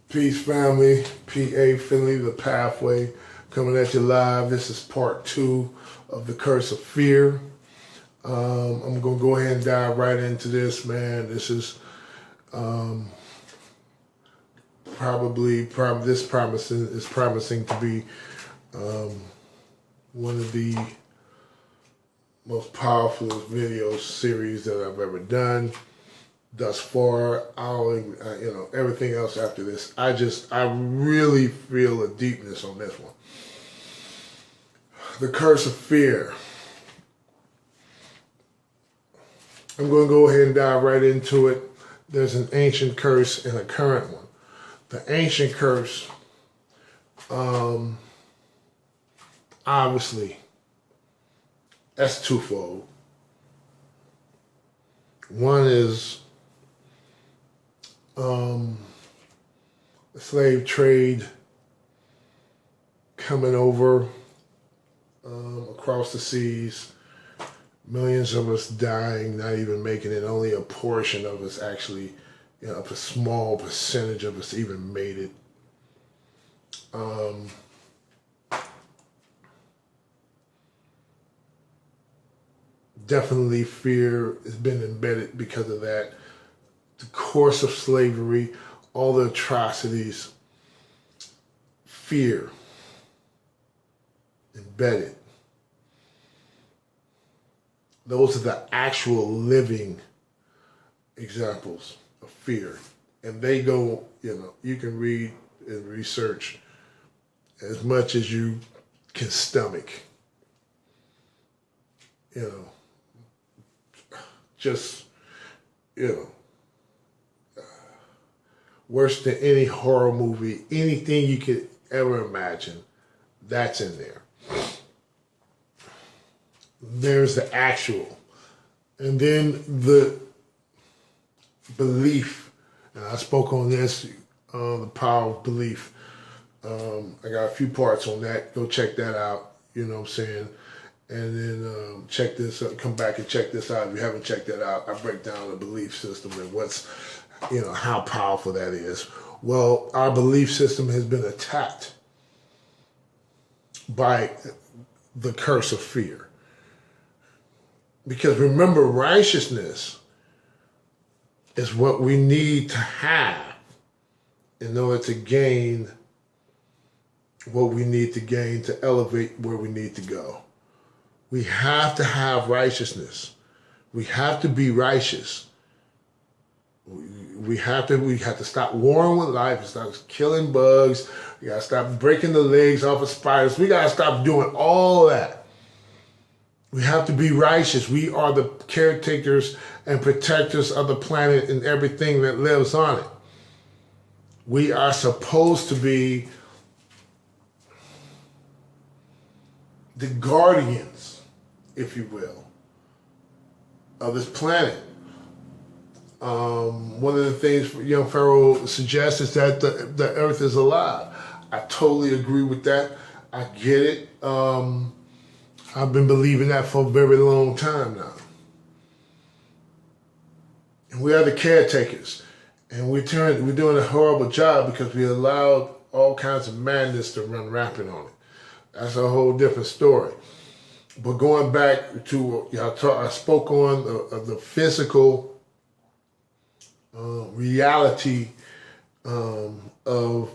Peace, family. PA Finley, the Pathway, coming at you live. This is part 2 of The Curse of Fear. I'm going to go ahead and dive right into this, man. This is promising to be one of the most powerful video series that I've ever done thus far. Everything else after this, I really feel a deepness on this one. The Curse of Fear. I'm going to go ahead and dive right into it. There's an ancient curse and a current one. The ancient curse, obviously, that's twofold. One is the slave trade coming over across the seas, millions of us dying, not even making it, only a portion of us actually, a small percentage of us even made it. Definitely fear has been embedded because of that. The course of slavery, all the atrocities, fear embedded. Those are the actual living examples of fear. And they go, you can read and research as much as you can stomach. Worse than any horror movie, anything you could ever imagine, that's in there. There's the actual. And then the belief, and I spoke on this, the power of belief. I got a few parts on that. Go check that out, you know what I'm saying? And then check this out, come back and check this out. If you haven't checked that out, I break down the belief system and what's, how powerful that is. Well, our belief system has been attacked by the curse of fear. Because remember, righteousness is what we need to have in order to gain what we need to gain to elevate where we need to go. We have to have righteousness. We have to be righteous. We have to stop warring with life and stop killing bugs. We got to stop breaking the legs off of spiders. We got to stop doing all that. We have to be righteous. We are the caretakers and protectors of the planet and everything that lives on it. We are supposed to be the guardians, if you will, of this planet. One of the things young Pharaoh suggests is that the earth is alive. I totally agree with that. I get it. I've been believing that for a very long time now. And we are the caretakers. And we're doing a horrible job because we allowed all kinds of madness to run rampant on it. That's a whole different story. But going back to, I spoke on the physical reality of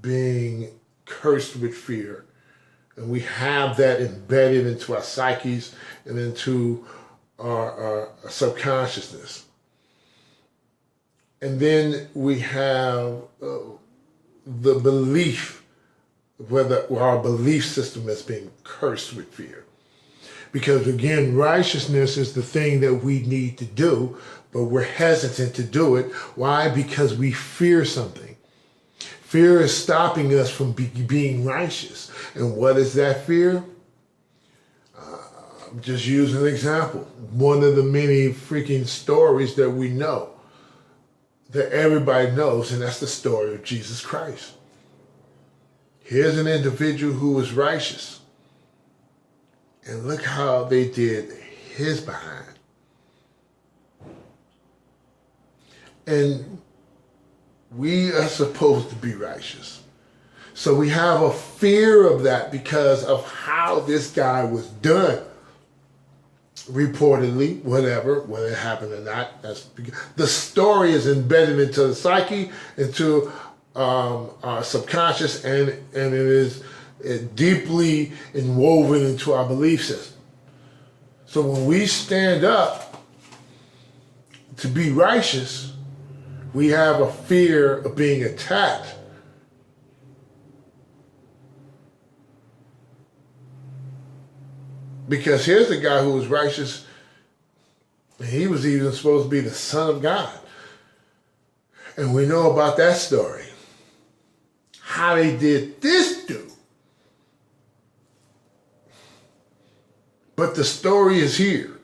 being cursed with fear. And we have that embedded into our psyches and into our subconsciousness. And then we have the belief, whether our belief system is being cursed with fear. Because again, righteousness is the thing that we need to do, but we're hesitant to do it. Why? Because we fear something. Fear is stopping us from being righteous. And what is that fear? Just use an example. One of the many freaking stories that we know, that everybody knows, and that's the story of Jesus Christ. Here's an individual who was righteous. And look how they did his behind. And we are supposed to be righteous. So we have a fear of that because of how this guy was done. Reportedly, whatever, whether it happened or not, the story is embedded into the psyche, into our subconscious, and it is deeply woven into our belief system. So when we stand up to be righteous, we have a fear of being attacked. Because here's the guy who was righteous, and he was even supposed to be the Son of God. And we know about that story. How they did this dude. But the story is here.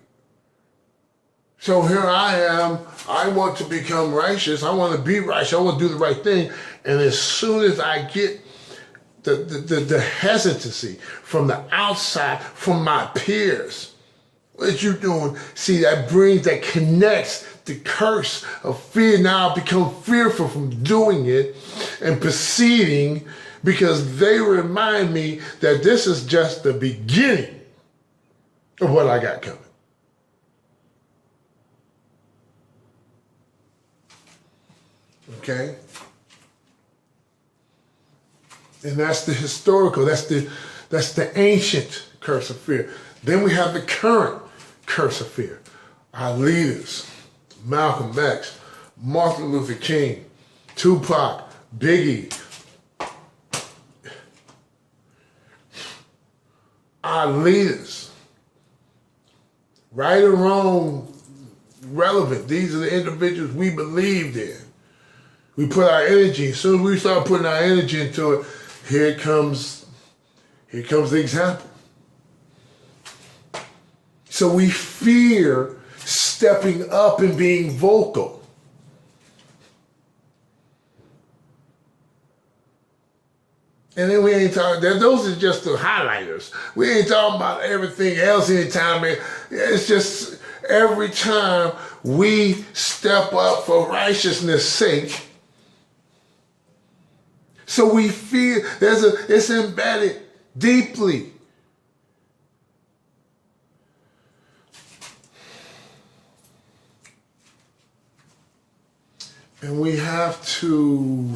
So here I am. I want to become righteous. I want to be righteous. I want to do the right thing. And as soon as I get the hesitancy from the outside, from my peers, what you doing? See, that connects the curse of fear. Now I become fearful from doing it and proceeding, because they remind me that this is just the beginning of what I got coming. Okay? And that's the historical, that's the ancient curse of fear. Then we have the current curse of fear. Our leaders, Malcolm X, Martin Luther King, Tupac, Biggie. Our leaders, right or wrong, relevant. These are the individuals we believed in. We put our energy. As soon as we start putting our energy into it, here comes the example. So we fear stepping up and being vocal. And then we ain't talking, those are just the highlighters. We ain't talking about everything else anytime. It's just every time we step up for righteousness' sake. So we fear, it's embedded deeply. And we have to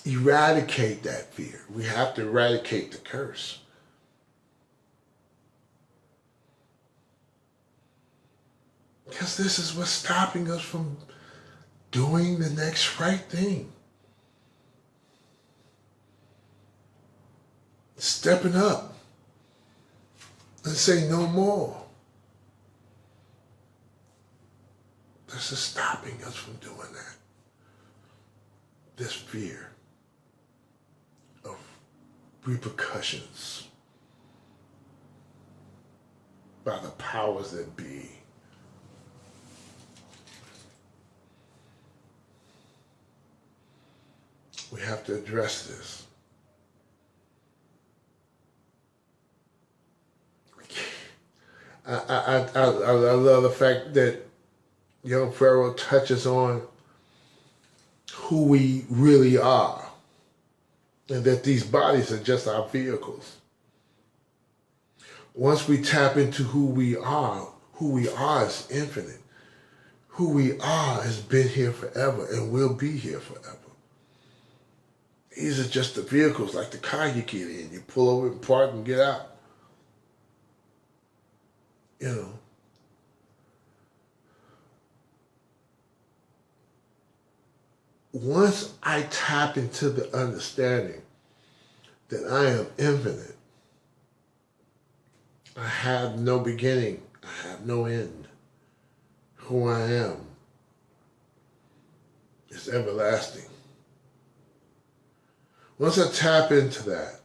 eradicate that fear. We have to eradicate the curse. Because this is what's stopping us from doing the next right thing. Stepping up and say no more. This is stopping us from doing that. This fear of repercussions by the powers that be. We have to address this. I love the fact that young Pharaoh touches on who we really are, and that these bodies are just our vehicles. Once we tap into who we are is infinite. Who we are has been here forever and will be here forever. These are just the vehicles, like the car you get in. You pull over and park and get out. You know. Once I tap into the understanding that I am infinite, I have no beginning, I have no end. Who I am is everlasting. Once I tap into that,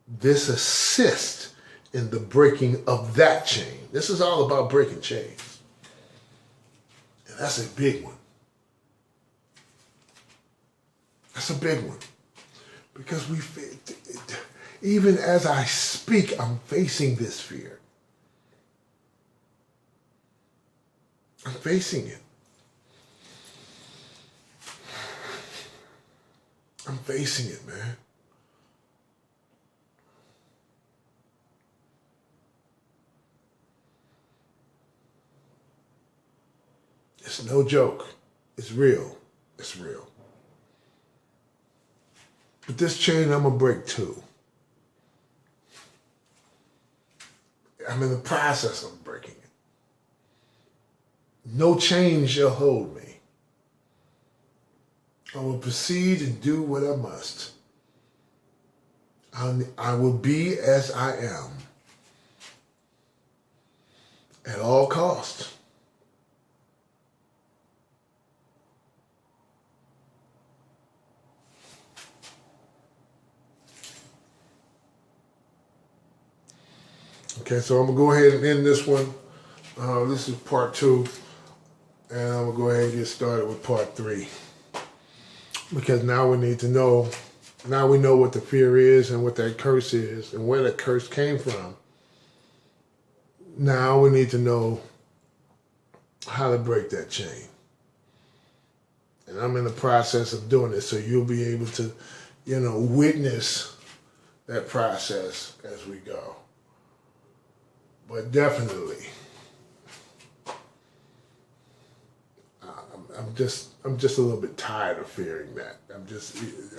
this assists in the breaking of that chain. This is all about breaking chains. And that's a big one. That's a big one. Because even as I speak, I'm facing this fear. I'm facing it. I'm facing it, man. It's no joke. It's real. It's real. But this chain I'm going to break too. I'm in the process of breaking it. No chain shall hold me. I will proceed and do what I must. I will be as I am at all costs. Okay, so I'm going to go ahead and end this one. This is part 2. And I'm going to go ahead and get started with part 3. Because now we need to know, now we know what the fear is and what that curse is and where that curse came from. Now we need to know how to break that chain. And I'm in the process of doing it, so you'll be able to, witness that process as we go. But definitely, I'm just a little bit tired of fearing that.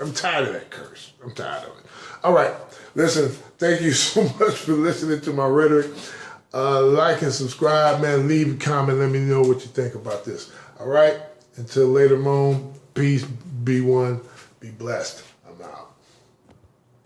I'm tired of that curse. I'm tired of it. All right, listen, thank you so much for listening to my rhetoric. Like and subscribe, man. Leave a comment. Let me know what you think about this. All right, until later, Moan. Peace. Be one. Be blessed.